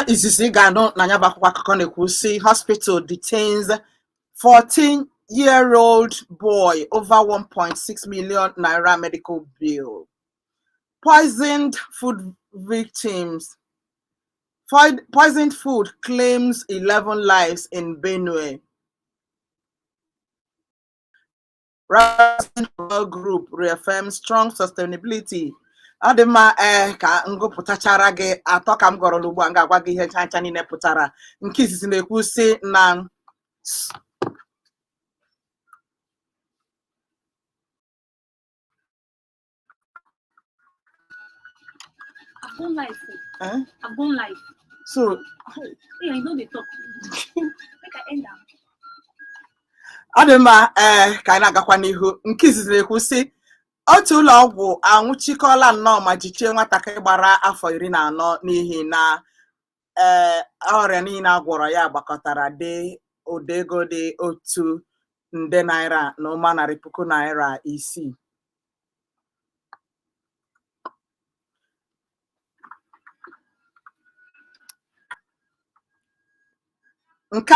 izizi ga-anụ na nya bụ akwụkwọ akụkọ na-ekwu si hospital detains 14-year-old boy over 1.6 million naira medical bill. Poisoned food victims. Poisoned food claims 11 lives in Benue. World Group reaffirms strong sustainability. Adịma ka ngụpụtachara gị atọ ka m gọrọ n'ugbu a ga-agwa gị ihe ncha niile pụtara. Nke izizi na-ekwu si na I've gone live. So hey, I know they talk. Make I end down. Adịma ka anyị na-agakwa n'ihu. Nke izizi na-ekwu si otu ụlọ ọgwụ anwụchikọla nnọọ ma jichie nwatakịrị gbara afọ 14 n'ihi na ọrịa niile agwọrọ ya gbakọtara dị ego dị otu nde naira na ụma narị puku naira 6. Nke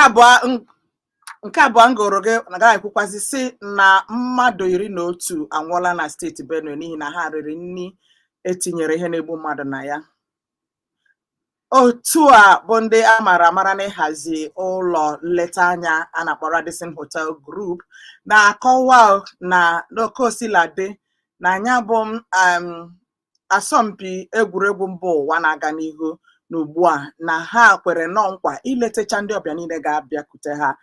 abụọ ngoro gị agaghị ekwukwazi si na mmadụ 11 anwụọla na steeti Benue n'ihi na ha riri nri etinyere ihe na-egbu mmadụ na ya. Otu a bụ ndị a mara amara n'ịhazi ụlọ nleta anya a na-akpọ Radisson Hotel Group na-akọwa na n'okeosiladị na anya bụ asọmpi egwuregwu mba ụwa na-aga n'ihu n'ugbu a na ha kwere nnọọ nkwa iletacha ndị ọbịa niile ga-abịakwute ha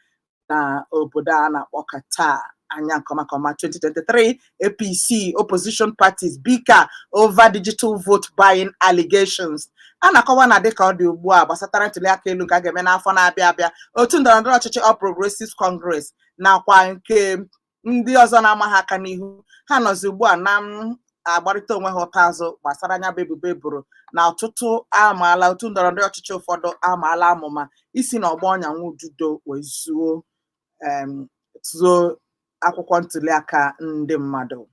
na obodo a na-akpọ Qatar anya nkọmakọma 2023 APC opposition parties bicker over digital vote buying allegations. A na-akọwa na dịka ọ dị ugbu a gbasatara ntuli aka elu nke a ga-eme n'afọ na-abịa abịa otu ndọrọndọrọ ọchịchị All Progressives Congress nakwa nke ndị ọzọ na-ama ha aka n'ihu ha nọzi ugbu a na agbarịta onwe ha ụta azụ gbasara anya bụ ebubo eboro na ọtụtụ amaala otu ndọrọndọrọ ọchịchị ụfọdụ amaala amụma isi na ọgbọ ọnya nwududo wezuo akwụkwọ ntuli aka ndị mmadụ.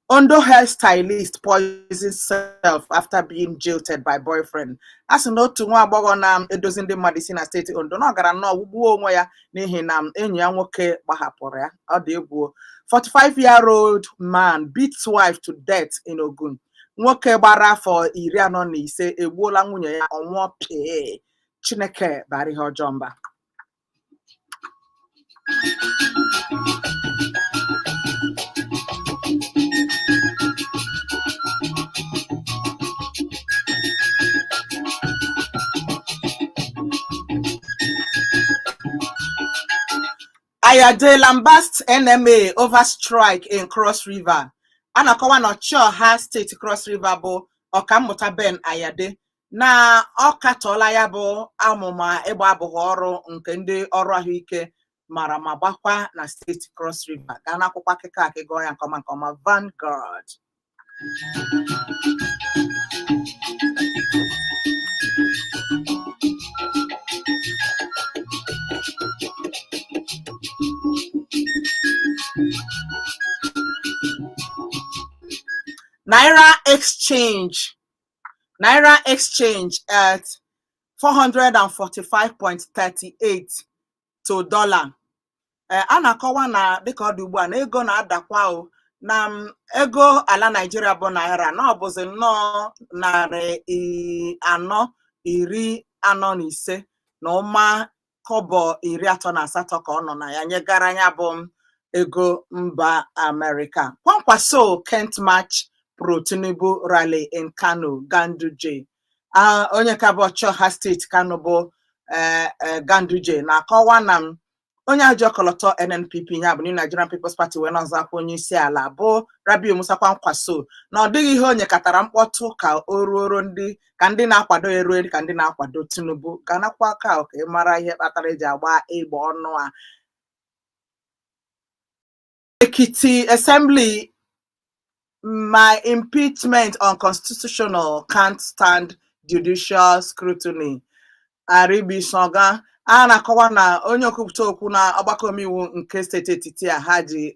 Ondo hairstylist poisons self after being jilted by boyfriend. Asị na otu nwa agbọghọ na-edozi ndị mmadụ isi na steeti Ondo na ọ gara nnọọ gbugbuo onwe ya n'ihi na enyi ya nwoke gbahapụrụ ya. Ọ dị egwu. 45-year-old man beats wife to death in Ogun. Nwoke gbara afọ 45 egbuola nwunye ya ọnwụọ pee. Chineke bara ihe ọjọọ mba. Ayade lambasts NMA over strike in Cross River. Anakọwa na Ọchịọha steeti Cross River bụ Ọkammụta Ben Ayade na ọ katọọla ya bụ amụma ịgba abụghị ọrụ nke ndị ọrụ ahụike mara ma gbakwa na steeti Cross River. Gaa n'akwụkwọ akụkọ a ka gụọ ya nke ọma Vanguard. Naira exchange at 445.38 to dollar. A na-akọwa na dịka ọ dị ugbu a na ego na-adakwa o na ego ala Nigeria bụ naira na ọ bụzi nnọọ 445 na ụma kobo 38 ka ọ nọ na ya nyegara ya bụ ego mba America. Kwankwaso Kent March pro-Tinubu rally in Kano, Ganduje. Onye ka bụ Ọchịọha steeti Kano bụ Ganduje na-akọwa na onye ajọ ọkọlọtọ NNPP ya bụ Nigerian People's Party wee nọzakwa onye isi ala bụ Rabiu Musa Kwankwaso na ọ dịghị ihe onye katara mkpọtụ ka o ruoro ndị ka ndị na-akwado eruo ka ndị na-akwado Tinubu ga-anakwa aka ka ị mara ihe kpatara eji agba ịgba ọnụ a. Ekiti Assembly, my impeachment unconstitutional, can't stand judicial scrutiny. Aribisoga a na-akọwa na onye okwupụta okwu na ọgbakọ omeiwu nke steeti etiti a ha ji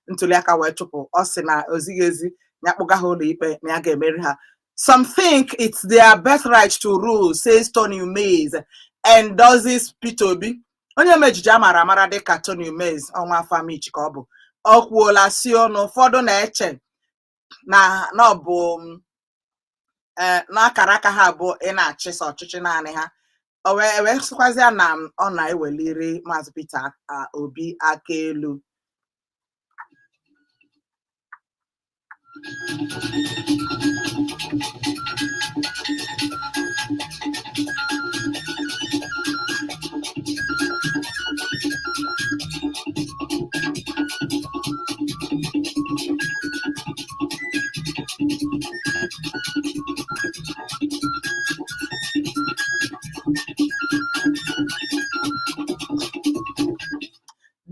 ntuli aka wee chụpụ ọ sị na ozighị ezi ya kpụga ha ụlọ ikpe na ya ga-emeri ha Some think it's their birthright to rule, says Tony Mays, endorses Peter Obi. Onye mejije amara amara dịka Tony Mays, ọnwa afọ Amichi ka ọ bụ, ọ kwuola si ọnụ ụfọdụ na-eche na ọ bụ n'akara aka ha bụ ị na-achịsa ọchịchị naanị ha. O wee sịkwazịa na ọ na-eweliri Maazị Peter Obi aka elu.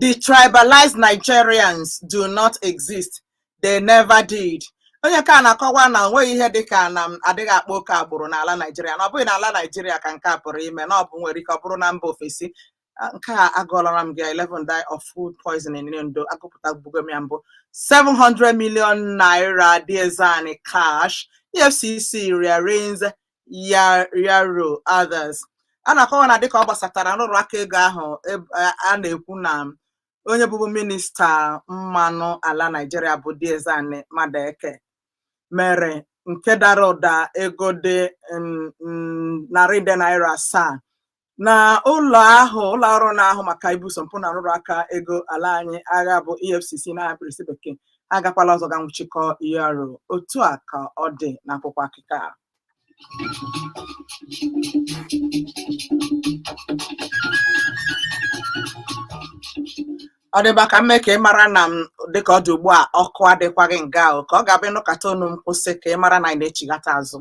The tribalized Nigerians do not exist. They never did. Onye ka na-akọwa na onweghị ihe dịka na adịghị akpa oke agbụrụ n'ala Nigeria. Na ọ bụghị n'ala Nigeria ka nke a pụrụ ime, na ọ bụ nwere ike ọ bụrụ na mba ofesi. Nke a agụọlara m gị 11 die of food poisoning in Ndo. Agụpụta gbugom ya mbụ. 700 million naira Diezani cash. EFCC rearranges Yaro others. A na-akọwa na dịka ọ gbasatara n'ụlọ aka ego ahụ a na-ekwu na onye bụbu minista mmanụ ala Nigeria bụ Diezani Madeke mere nke dara ụda ego dị narị nde naira 7 na ụlọ ọrụ na-ahụ maka ibuso mpụ na nrụrụ aka ego ala anyị agha bụ EFCC na mkpirisi bekee agakwala ọzọ ga nwụchikọ Yaro. Otu a ka ọ dị n'akwụkwọ akụkọ a. Ọ dịba ka mme ka ị mara na m dịka ọ dị ugbu a ọkụ adịkwaghị nga ahụ ka ọ ga-abụ ịnụkata onu m kwụsị ka ị mara na ị na-echighata azụ.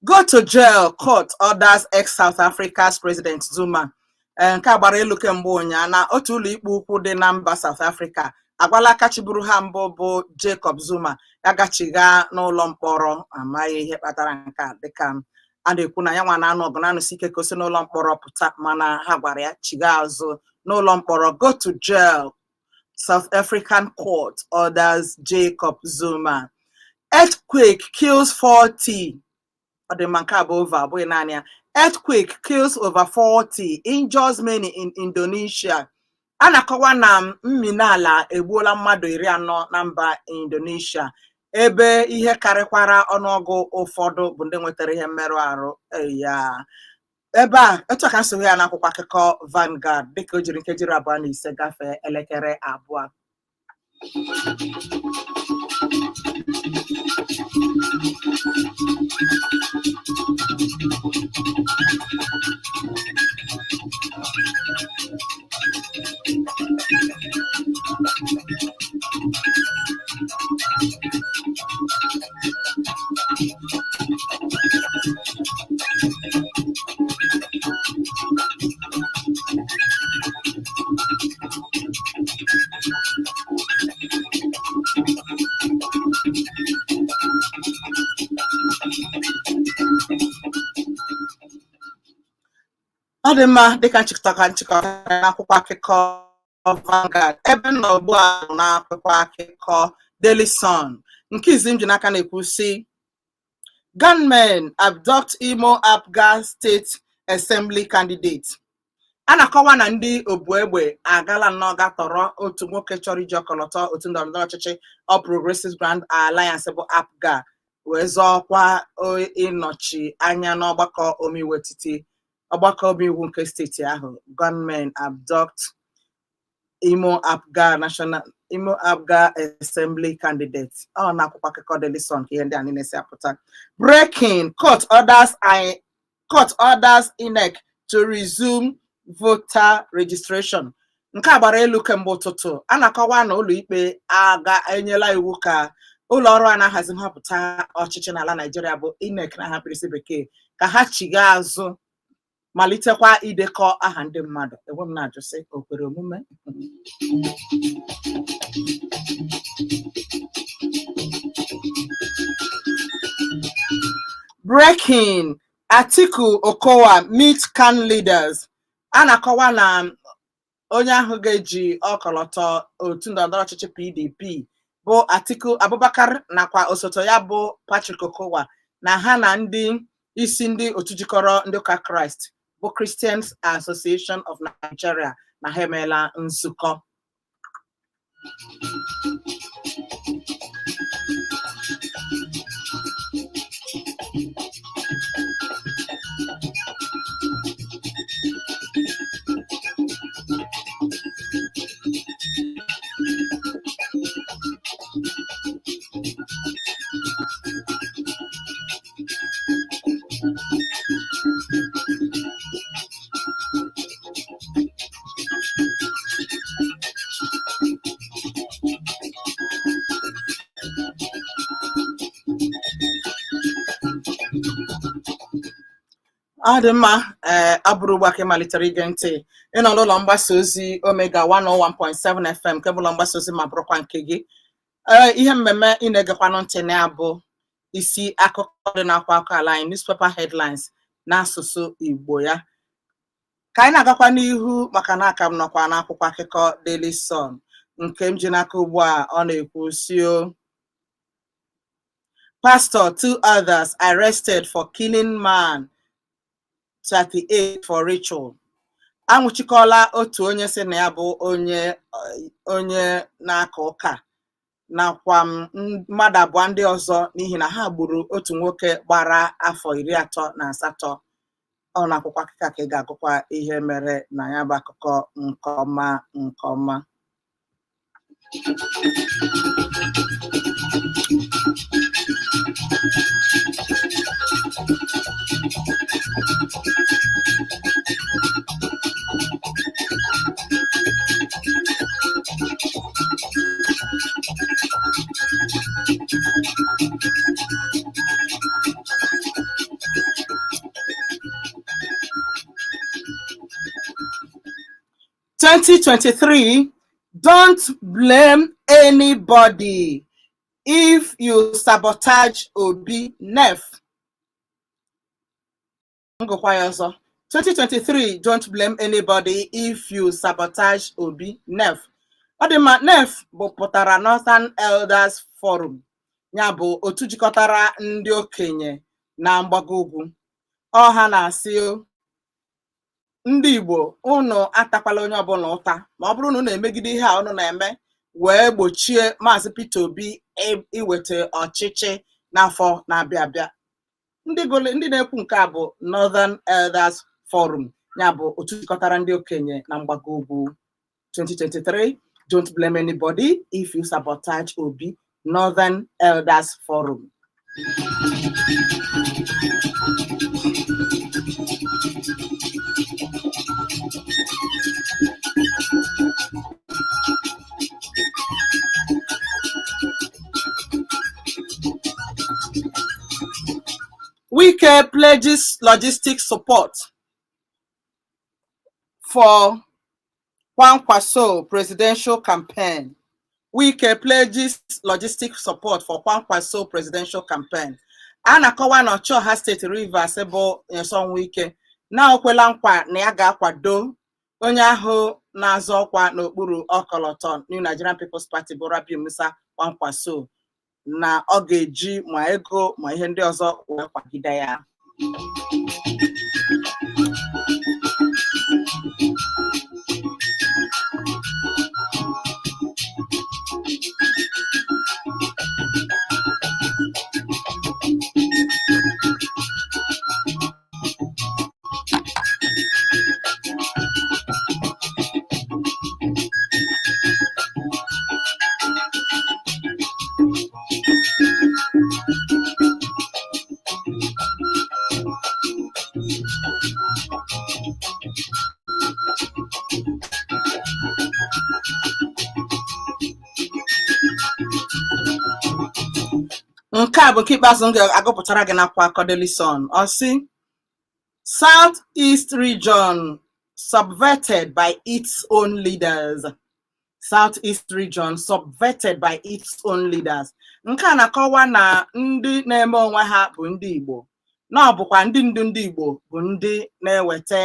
Go to jail, court orders ex-South Africa's President Zuma. Nke a gbara elu kemgbe ụnyaahụ na otu ụlọ ikpe ukwu dị na mba South Africa agwala kachiburu ha mbụ bụ Jacob Zuma ya gachiga n'ụlọ mkpọrọ. Amaghị ihe kpatara nke a dịka a na-ekwu na ya nwa na-anụ ọgụ na-anụsi ike kosi n'ụlọ mkpọrọ pụta, mana ha gwara ya chiga azụ n'ụlọ mkpọrọ. Go to jail, South African court orders Jacob Zuma. Earthquake kills 40. Ọ dị mma nke a bụ over, abụghị naanị ya. Earthquake kills over 40, injures many in Indonesia. A na-akọwa na mmiri ala egbuola mmadụ 40 na mba Indonesia, ebe ihe karịkwara ọnụọgụ ụfọdụ bụ ndị nwetara ihe mmerụ ahụ. Ya ebe a etu ka nsogbu ya n'akwụkwọ akụkọ Vanguard dịka o jiri nkeji 25 gafee elekere 2. Ọ dị mma dịka nchịkọta n'akwụkwọ akụkọ Vanguard ebe nọ ugbu a n'akwụkwọ akụkọ Daily Sun. Nke izi m ji n'aka na-ekwu si gunmen abduct Imo Apga State Assembly candidate. A na-akọwa na ndị obu egbe agala nnọọ gatọrọ otu nwoke chọrọ iji ọkọlọtọ otu ndọrọndọrọ ọchịchị All Progressives Grand Alliance bụ Apga wee zọọkwa ịnọchi anya n'ọgbakọ omeiwu etiti ọgbakọ omeiwu nke steeti ahụ. Gunmen abduct Imo Apga Assembly candidate. Ọ na-akwụkwọ akụkọ Daily Sun ka ihe ndị a niile si apụta. Breaking, court orders INEC to resume voter registration. Nke a gbara elu kemgbe ụtụtụ. A na-akọwa na ụlọ ikpe enyela iwu ka ụlọ ọrụ a na-ahazi nhọpụta ọchịchị n'ala Nigeria bụ INEC na ha mkpirisi bekee ka ha chiga azụ malitekwa idekọ aha ndị mmadụ. Enwe m na-ajụ sị o kwere omume. Breaking, Atiku Okowa meet CAN leaders. Anakowa na onye ahụ ga-eji ọkọlọtọ otu ndọrọndọrọ ọchịchị PDP bụ Atiku Abubakar nakwa osote ya bụ Patrick Okowa na ha na ndị isi ndị otu jikọrọ ndị ụka Kraịst bụ Christians Association of Nigeria na ha emeela nzukọ. Adịmma abụrụ ugbu a ka malitere ige ntị ịnọ n'ụlọ mgbasa ozi Omega 101.7 FM nke bụ ụlọ mgbasa ozi ma bụrụkwa nke gị. Ihe mmemme ị na-egekwanụ ntị na abụ isi akụkọ dị n'akwa akụkọ ala anyị, newspaper headlines n'asụsụ Igbo ya. Ka anyị na-agakwa n'ihu maka na aka m nọkwa n'akwụkwọ akụkọ Daily Sun nke m ji n'aka ugbu a. Ọ na-ekwu sio Pastor, 2 others arrested for killing man 38 for ritual. Anwụchikọla otu onye si na ya bụ onye na-aka ụka nakwa mmadụ abụọ ndị ọzọ n'ihi na ha gburu otu nwoke gbara afọ 38. Ọ na-akwụkwọ akụkọ ka ị ga-agụkwa ihe mere na ya bụ akụkọ nke ọma nke ọma. "2023, don't blame anybody if you sabotage Obi NEF." 2023, don't blame anybody if you sabotage Obi NEF. Ọdịma NEF bụ pụtara Northern Elders Forum, ya bụ otu jikọtara ndị okenye na mgbago ugwu. Ọha na-asị ndị Igbo, unu atakwala onye ọbụla ụta ma ọ bụrụ na unu emegide ihe a unu na-eme wee gbochie Maazị Peter Obi iweta ọchịchị n'afọ na-abịa abịa. Ndị na-ekwu nke a bụ Northern Elders Forum, ya bụ otu jikọtara ndị okenye na mgbago ugwu. 2023, don't blame anybody if you sabotage Obi, Northern Elders Forum. Wike pledges logistic support for Kwankwaso presidential campaign. Wike pledges logistic support for Kwankwaso presidential campaign. Anakọwa na Ọchọha State Rivers bụ Nyesom Wike na okwela nkwa na ya ga-akwado onye ahụ na-azọ ọkwa n'okpuru ọkọlọtọ New Nigerian People's Party bụ Rabiu Musa Kwankwaso na ọ ga-eji ma ego ma ihe ndị ọzọ wee kwagide ya. Nke a bụ nke ikpeazụ m ga-agụpụtara gị n'akwa akụkọ Daily Sun. Ọ sị South East region subverted by its own leaders. South East region subverted by its own leaders. Nke a na-akọwa na ndị na-eme onwe ha bụ ndị Igbo na ọ bụkwa ndị ndu ndị Igbo bụ ndị na-eweta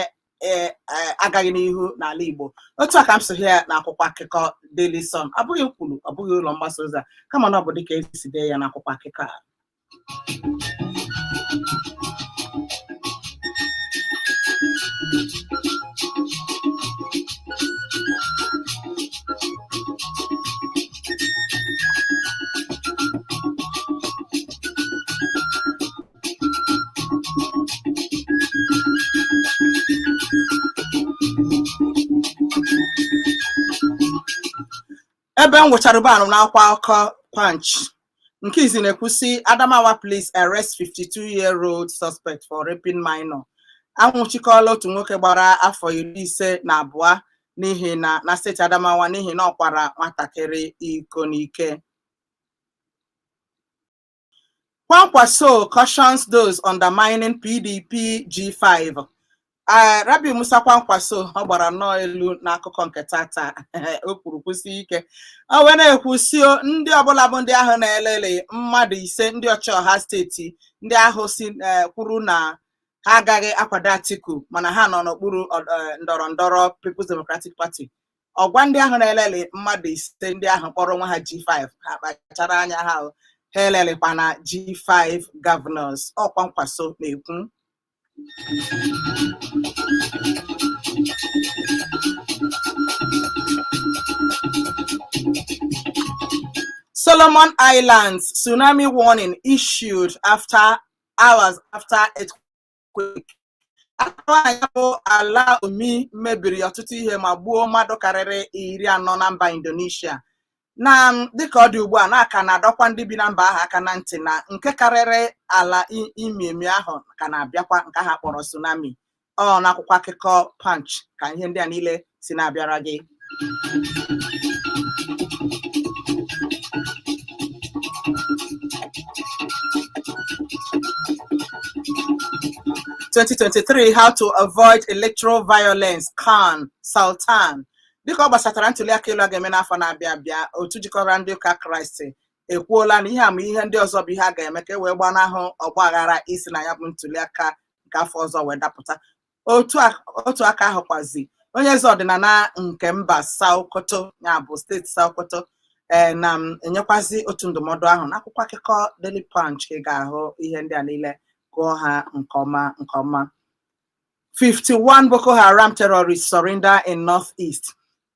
agaghị n'ihu n'ala Igbo. Otu a ka m so ya n'akwụkwọ akụkọ Daily Sun. Abụghị kwuru, ọ bụghị ụlọ mgbasa ozi a, kama na ọ bụ dịka esi dee ya n'akwụkwọ akụkọ a. Ebe m nwechara ụbanụ n'akwa akụkọ Punch nke izi na-ekwusi Adamawa police arrest 52-year-old suspect for raping minor. Anwụchikọla otu nwoke gbara afọ 52 n'ihi na steeti Adamawa n'ihi na ọ kwara nwatakịrị iko n'ike. Kwankwaso cautions those undermining PDP G5. Rabi Musa Kwankwaso ọ gbara nnọọ elu n'akụkọ nke tata. O kwuru kwụsị ike. O wee na-ekwusi ndị ọbụla bụ ndị ahụ na-elele mmadụ 5 ndị ọchịọha steeti ndị ahụ si kwuru na ha agaghị akwado Atiku mana ha nọ n'okpuru ndọrọ ndọrọ People's Democratic Party. Ọgwa ndị ahụ na-elele mmadụ 5 ndị ahụ kpọrọ nwa ha G5 ha kpachara anya ha elelekwa na G5 governors. Ọ Kwankwaso na-ekwu. Solomon Islands tsunami warning issued hours after earthquake. Ala omi mebiri ọtụtụ ihe ma gbuo mmadụ karịrị 40 na mba Indonesia. Na dịka ọ dị ugbu a na-aka na-adọkwa ndị bi na mba ahụ aka na ntị na nke karịrị ala imi ahụ ka na-abịakwa nke ha kpọrọ tsunami. Ọ n'akwụkwọ akụkọ Punch ka ihe ndị a niile si na-abịara gị. (2023) How to avoid electoral violence. Khan SULTAN. Dịka ọ gbasatara ntuli aka elu a ga-eme n'afọ na-abịa abịa, otu jikọrọ ndị ụka Kraịst ekwuola na ihe ama ihe ndị ọzọ bụ ihe a ga-eme ka e wee gbanahụ ọgbaghara isi na ya bụ ntuli aka nke afọ ọzọ wee dapụta. Otu aka ahụ kwazi onye eze ọdịnala nke mba Sokoto, ya bụ steeti Sokoto, na-enyekwazi otu ndụmọdụ ahụ n'akwụkwọ akụkọ Daily Punch ka ị ga-ahụ ihe ndị a niile gụọ ha nke ọma nke ọma. 51 Boko Haram terrorists surrender in Northeast.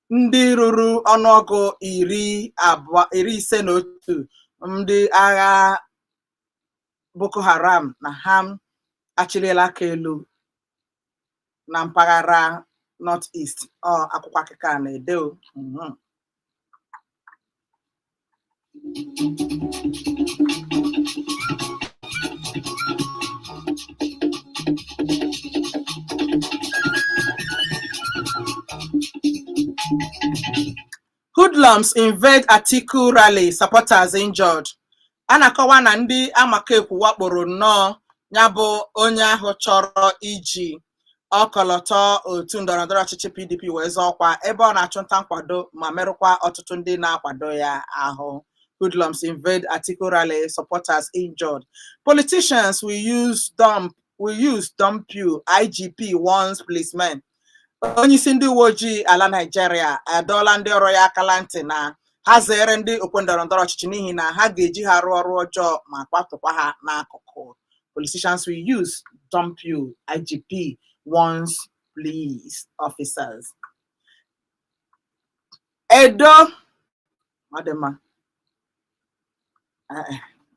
Ndị ruru ọnụọgụ 51 ndị agha Boko Haram na ha achịrịla aka elu na mpaghara Northeast. Akwụkwọ akụkọ a na-ede. Hoodlums invade Atiku rally, supporters injured. A na-akọwa na ndị amakekwu wakporo nnọọ ya bụ onye ahụ chọrọ iji ọkọlọtọ otu ndọrọndọrọ ọchịchị PDP wee zọọ ọkwa ebe ọ na-achụ nta nkwado ma merụkwa ọtụtụ ndị na-akwado ya ahụ. Hoodlums invade Atiku rally, supporters injured. Politicians will use dump you, IGP warns policemen. Onyeisi ndị uwe ojii ala Nigeria adọọla ndị ọrụ ya akala ntị na ha zere ndị okwe ndọrọndọrọ ọchịchị n'ihi na ha ga-eji ha rụọ ọrụ ọjọọ ma kpatụkwa ha n'akụkụ. Politicians will use dump you, IGP warns police officers. Edo Madema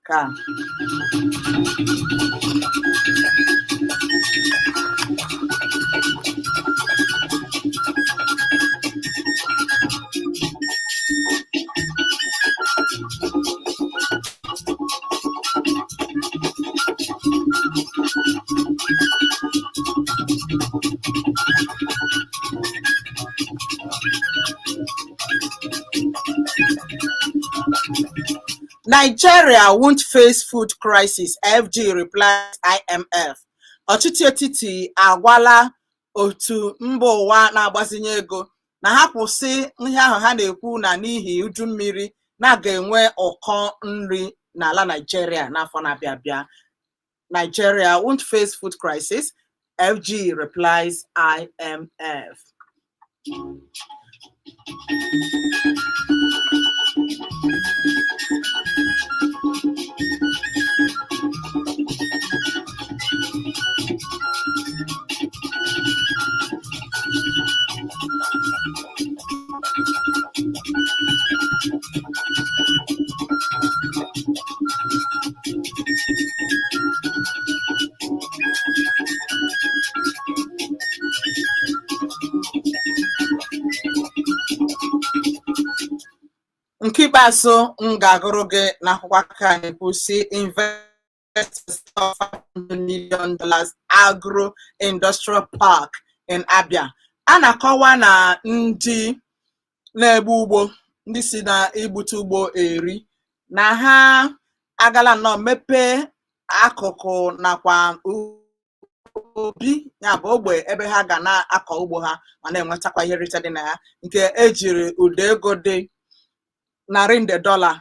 ka Nigeria won't face food crisis, FG replies IMF. Ọchịchị etiti agwala otu mba ụwa na-agbazinye ego na ha kwụsị ihe ahụ ha na-ekwu na n'ihi uju mmiri na ga-enwe ụkọ nri n'ala Nigeria n'afọ na-abịa abịa. Nigeria won't face food crisis. FG replies IMF. Nke ikpeazụ m ga-agụrụ gị n'akwụkwọ aka anyị bụ si investors of $500 million agro-industrial park in Abia. A na-akọwa na ndị na-egbu ugbo, ndị si na igbute ugbo eri, na ha agala nnọọ mepee akụkụ nakwa ubi, ya bụ ogbe ebe ha ga na-akọ ugbo ha ma na-enwetakwa ihe nrite dị na ya, nke ejiri ụda ego dị $500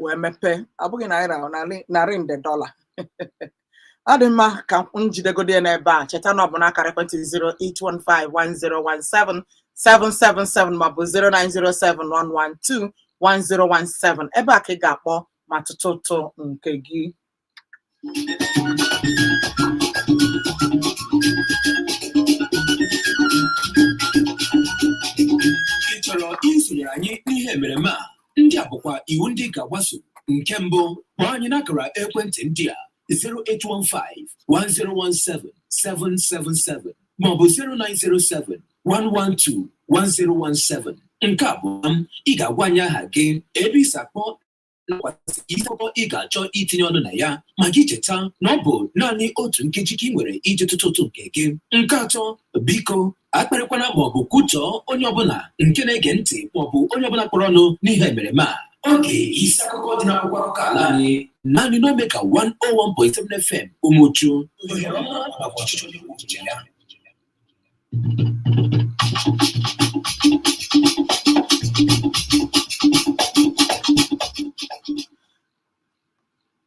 wee mepee, ọ bụghị naira, $500. Ọ dị mma ka njidegodi ya n'ebe a. Cheta na ọ bụ n'akara ekwentị 08151017777 maọbụ 09071121017. Ebe a ka ị ga-akpọ ma tụtụ ụtụ nke gị. Ị chọrọ isonye anyị n'ihe emereme a? Ndị a bụkwa iwu ndị ga-agbaso. Nke mbụ, kpọọ anyị n'akara ekwentị ndị a: 08151017777 maọbụ 09071121017. Nke abụọ, ị ga-agwa anyị aha gị, ebe isi akpọ, isi ị ga-achọ itinye ọnụ na ya, ma gị cheta na ọ bụ naanị otu nkeji ka ị nwere iji tụtụ ụtụ nke gị. Nke atọ, biko akparịkwana maọbụ kwutọọ onye ọbụla nke na-ege ntị maọbụ onye ọbụla kpọrọ ọnụ n'ihe emereme a. Oge isi akụkọ dị n'akwụkwọ akụkọ ala anyị naanị n'Omega 101.7 FM Umuchu.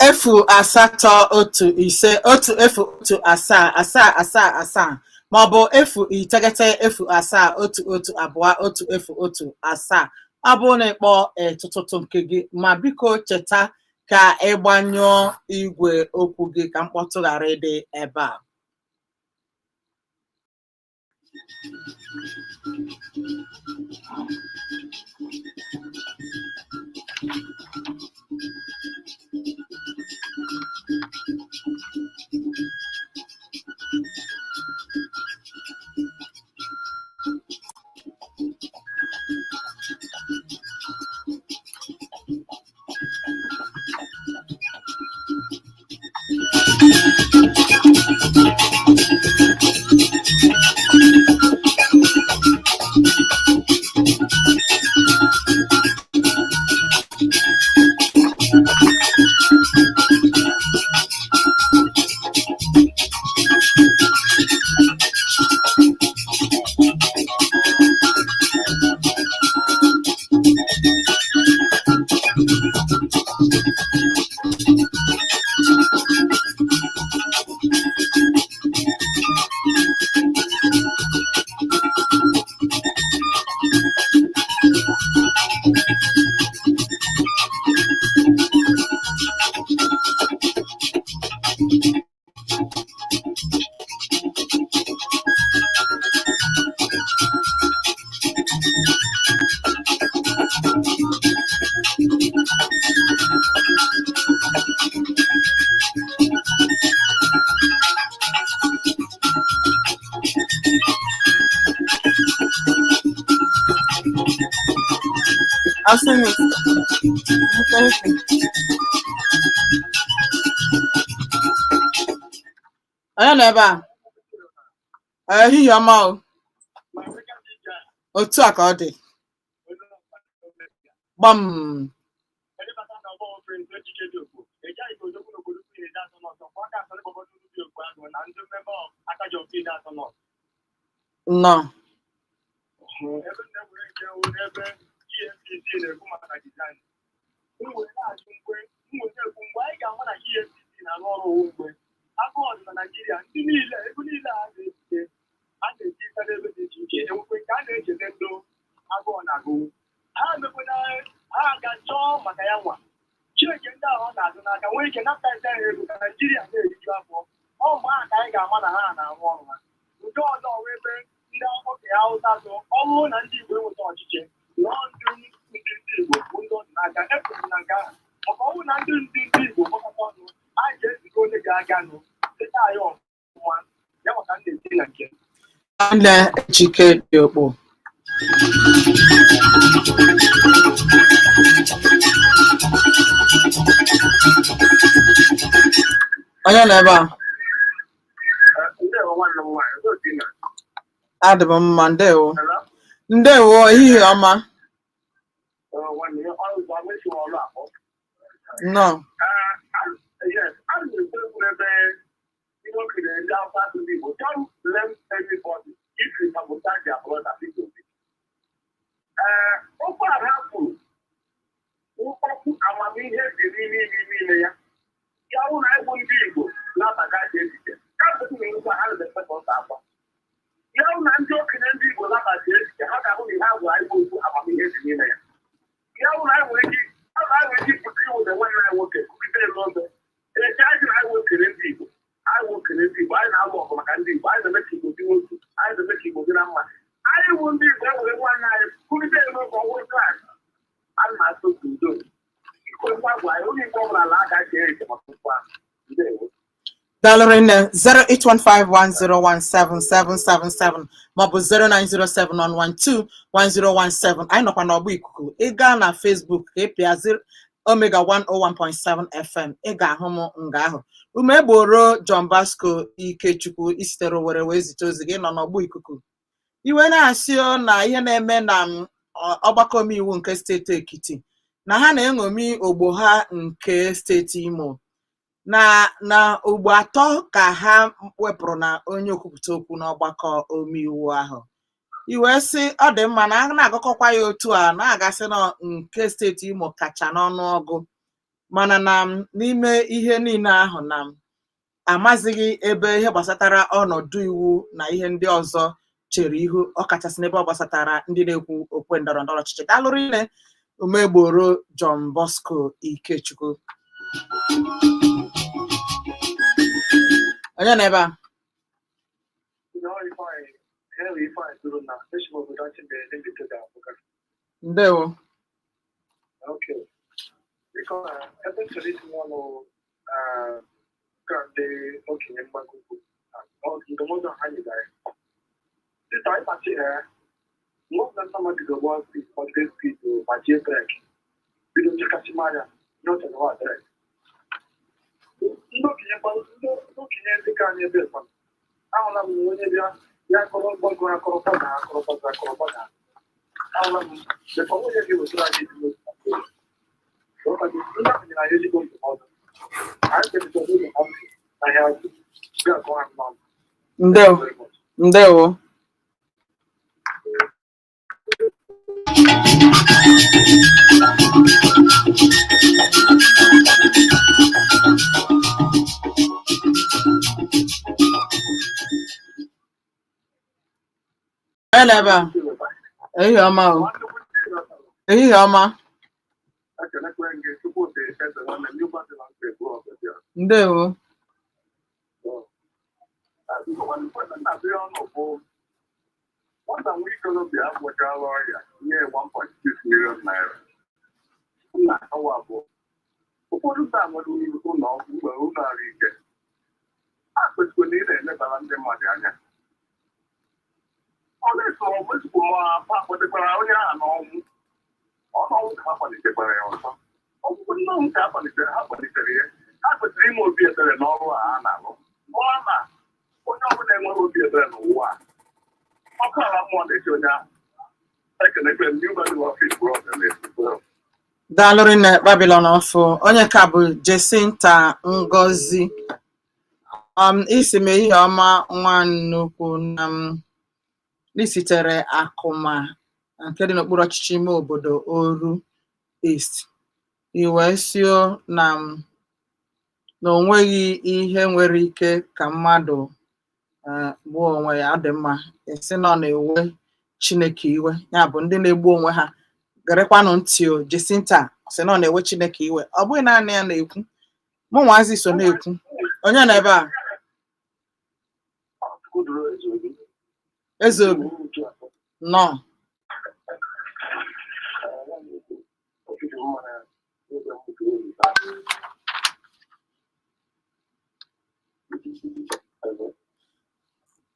Efu asatọ otu ise otu efu otu asaa asaa asaa asaa maọbụ efu iteghete efu asaa otu otu abụọ otu efu otu asaa. Ọ bụrụ na ịkpọ tụtụtụ nke gị, ma biko cheta ka ịgbanyụọ igwe okwu gị ka mkpọtụ ghara ịdị ebe a. I'll send it. Onye nọ ebe a? Ehihie ọma o. Otu a ka ọ dị. Gbam. Nnọọ. si na ọrụ ugbe agụ ọdịna Naijiria ndị niile ego niile a na-eji n'ebe dị iche iche enwekwe nke a na-echete ndụ agụọ na agụ ha emekwana ha ga chọọ maka ya nwa Chineke ndị ahụ na-azụ n'aka nwee ike napụta ego ka Naijiria na-eriju afọ ọ mgbe ahụ ka anyị ga-ama na ha na-arụ ọrụ ha nke ọzọ ọrụ ebe ndị okenye Hausa so ọ bụrụ na ndị Igbo enweta ọchịchị nọọ ndị Igbo bụ ndị ọdịnaka ekwere na nke ahụ maka ọ bụrụ na ndị Igbo gbakọta ọnụ anyị ga-ezikọ onye ga-aga nụ dịta anyị ọfụma ya maka m na-eti na nke Nne Chike dị okpo onye nọ ebe a adị m mma ndewo ehihie ọma no amamihe dị n'ime ya ya bụ na ịbụ ndị Igbo na-abaga dị echiche ya bụ na ndị okenye ndị Igbo na-abaga echiche ha ga-ahụ na ihe agwụ anyị okwu amamihe dị n'ime ya ya bụ na anyị nwere ike ịpụta iwu na nwanne anyị nwoke kụkite n'obe eche anyị na anyị okere ndị Igbo anyị na-alụ ọgụ maka ndị Igbo anyị na-eme ka Igbo dị nwoke anyị na-eme ka Igbo dị na mma anyị bụ ndị Igbo enwere nwanne anyị kụkite n'obe ọnwụ klaasị a na-asụ udo Dalụrụ nne 08151017777 maọbụ 09071121017 anyị nọkwa n'ọgbọ ikuku ị gaa na Facebook ka ị pịa Omega 101.7 FM ị ga-ahụ m nga ahụ ume gboro John Basco Ikechukwu isitere were wee zite ozi gị nọ n'ọgbọ ikuku iwe na-asị na ihe na-eme na ọgbakọ omeiwu nke steeti Ekiti na ha na-eṅomi ogbo ha nke steeti Imo na ogbo atọ ka ha wepụrụ na onye okwupụta okwu n'ọgbakọ omeiwu ahụ iwe sị ọ dị mma na a na-agụkọkwa ya otu a na-agasị na nke steeti Imo kacha n'ọnụọgụ mana na n'ime ihe niile ahụ na amazighị ebe ihe gbasatara ọnọdụ iwu na ihe ndị ọzọ chere ihu ọkachasị n'ebe ọ gbasatara ndị na-ekwu okwe ndọrọ ndọrọ ọchịchị dalụrụ ile umegboro John Bosco Ikechukwu onye na ebe a ndewo Most of the time, the world is for this people, but you break. We don't take a smile, not a lot. Looking at the kind of this one. I don't know when you're the community was like it. Ndewo. Eleba. Ehihie ọma o. Ehihie ọma. Ndewo. One time we go to the African lawyer, near 1.6 million naira. Not however. Before the time when we go now, we will not reach it. After we need a level under Madonna. Only so much more papa the crown and all happen in the Korean. Oh, we don't happen in the happen in the area. I could dream of be a better novel. Mama, what will be a better one? Dalụrụ na Babylon ọfụ onye ka bụ Jacinta Ngozi isi m ehihie ọma nwa nnukwu na n'isitere Akụma nke dị n'okpuru ọchịchị ime obodo Oru East iwe sio na na onweghị ihe nwere ike ka mmadụ gbuo onwe ya. Ọ dị mma esi nọ na-ewe Chineke iwe, ya bụ ndị na-egbu onwe ha. Gerekwanụ ntị o, Jacinta sị nọ na-ewe Chineke iwe. Ọ bụghị naanị ya na-ekwu, mụ nwazi so na-ekwu. Onye nọ ebe a? Ezeobi nọ.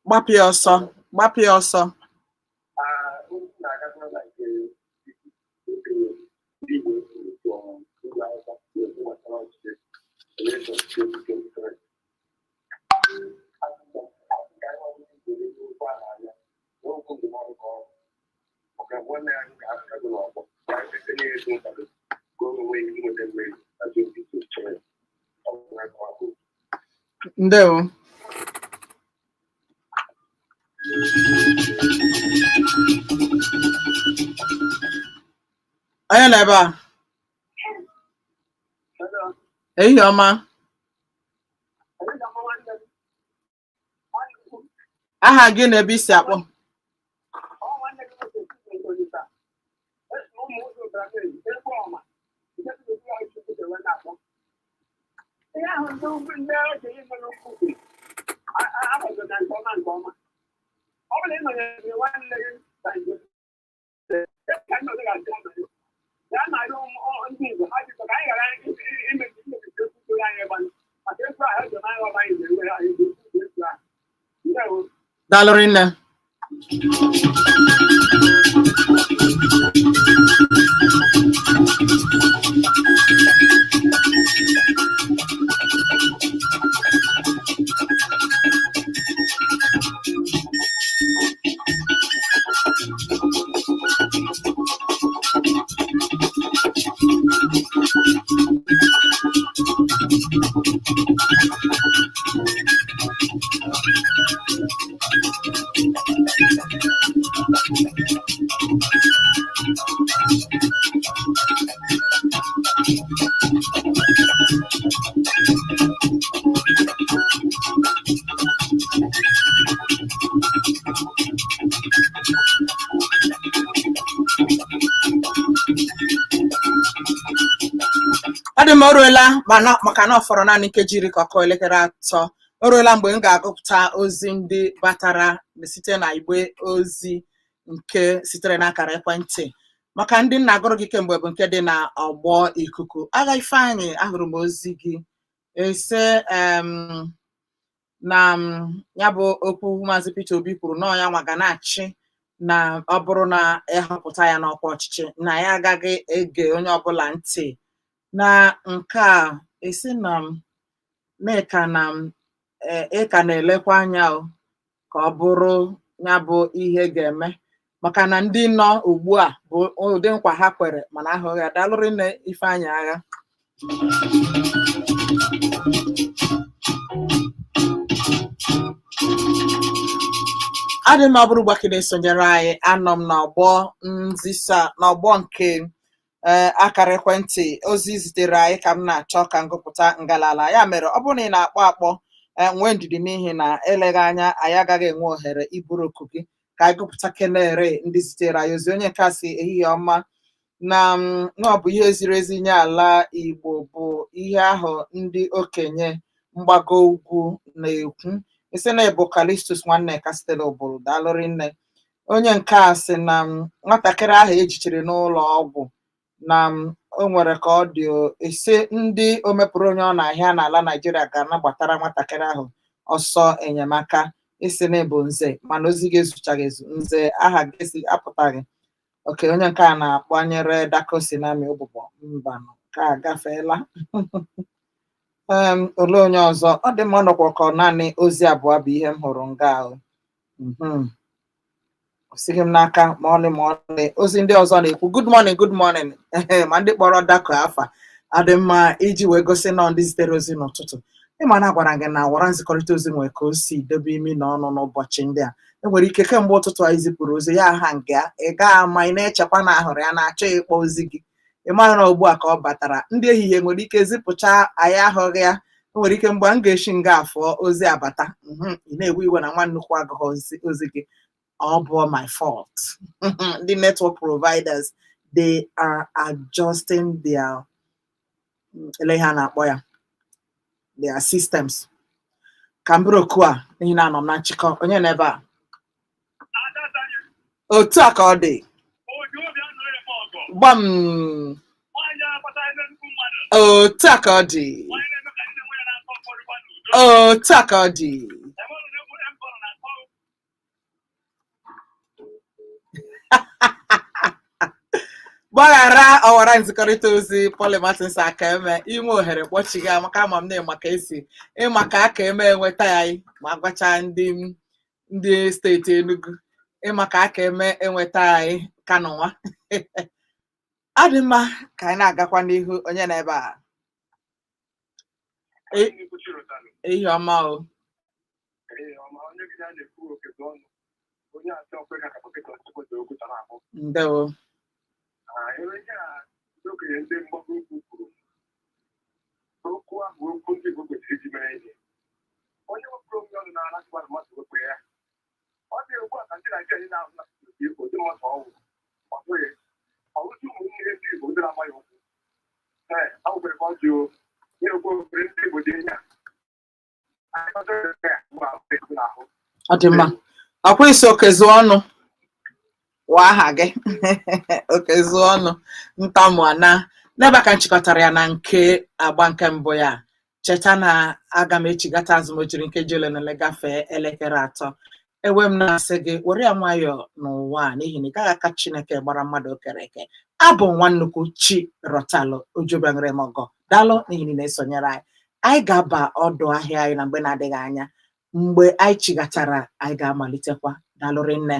Gbapụ ya ọsọ, gbapụ ya ọsọ. Ndewo. Onye nọ ebe a? Ehihie ọma. Aha gị na ebe isi akpọ? Daalụ rinne. Adị m oruela maka na ọ fọrọ naanị nkeji iri ka ọ kụọ elekere 3. O ruola mgbe m ga-agụpụta ozi ndị batara site na igbe ozi nke sitere n'akara ekwentị. Maka ndị nna agụrụ gị kemgbe bụ nke dị na ọgbọ ikuku. Agha Ifeanyị, ahụrụ m ozi gị. Ese na ya bụ okwu Maazị Peter Obi kwuru na ya nwa ga na-achị, na ọ bụrụ na ịhọpụta ya n'ọkwa ọchịchị na ya agaghị ege onye ọbụla ntị. Na nke a esi na Nneka na ịka na-elekwa anya ka ọ bụrụ ya bụ ihe ga-eme, maka na ndị nọ ugbu a bụ ụdị nkwa ha kwere mana ahụghị ya. Daalụ rinne Ifeanyị Agha. Adị m ọbụrụ gbakere sonyere anyị, anọ m n'ọgbọ nzisa n'ọgbọ nke akara ekwentị. Ozi zitere anyị ka m na-achọ ka ngụpụta ngalala, ya mere ọ bụrụ na ị na-akpọ akpọ nwee ndidi, n'ihi na eleghị anya anyị agaghị enwe ohere iburu oku gị ka anyị gụpụta kenere ndị zitere anyị ozi. Onye nke si ehihie ọma, na ọ bụ ihe ziri ezi nye ala Igbo bụ ihe ahụ ndị okenye mgbago ugwu na-ekwu. Isi na Igbo Kalistus nwanne ka sitere obodo. Daalụ rinne. Onye nke a sị na nwatakịrị ahụ ejichiri n'ụlọ ọgwụ na o nwere ka ọ dị ise ndị o mepụrụ onye ọ na-ahịa n'ala Naịjirịa ga-anagbatara nwatakịrị ahụ ọsọ enyemaka. Isi na Igbo Nze, mana ozi gị ezuchaghị ezu. Nze aha gị esi apụtaghị. Oke, onye nke a na-akpanyere Dakosi na amị ụbụbọ mba ka agafeela. Olee onye ọzọ? Ọ dị mma ọnọkwa ka naanị ozi abụọ bụ ihe m hụrụ nga ahụ. Osighị m n'aka ma ọlị ma ọlị. Ozi ndị ọzọ na-ekwu good morning, good morning. Ma ndị kpọrọ Dako afa. Adị mma iji wee gosi na ndị zitere ozi n'ụtụtụ. Ịma na agwara gị na wara nzikọrịta ozi nwere ka o si dobe imi na ọnụ n'ụbọchị ndị a. Enwere ike kemgbe ụtụtụ anyị zipụrụ ozi ya aha nke ya, ị gaa ama ị na-echekwa na ahụrụ ya na-achọ ịkpọ ozi gị. Ị mara na ugbu a ka ọ batara. Ndị ehihie nwere ike zipụcha anyị ahụghị ya nwere ike mgbe m ga-eshi nga afọ ozi abata ị na-ewe iwe na nwa nnukwu agụghị ozi gị. All my fault. The network providers, they are adjusting their their systems. Kambro kwa na anọ na nchịkọ onye na-ebe a. Otu a ka ọ dị. Gbam. Otu a ka ọ dị. Otu a ka ọ dị. Gbaghara ọwara nzikọrịta ozi Polymatins aka eme ime ohere kpọchighị amaka ama m na maka esi ịmaka aka eme enweta ya ma gwacha ndị steeti Enugu ịmaka aka eme enweta ya Kano nwa. Ọ dị mma ka anyị na-agakwa n'ihu onye na ebe a. Ehi ọma o. Ndewo. Ọ dị mma. Ọkwa isi okezu ọnụ wa aha gị okezu ọnụ ntamu ana n'ebe ka nchịkọtara ya na nke agba nke mbụ ya. Cheta na aga m echigata azụ m jiri nkeji ole na ole gafee elekere 3. Ewe m na-asị gị were ya nwayọọ n'ụwa n'ihi na ị gaghị aka Chineke gbara mmadụ okere eke. Abụ nwa nnukwu Chi Rotalụ Ojubiangere Mogo. Daalụ n'ihi na na-esonyere anyị. Anyị ga-aba ọdụ ahịa anyị na mgbe na-adịghị anya. Mgbe anyị chigatara anyị ga-amalitekwa. Daalụ rinne.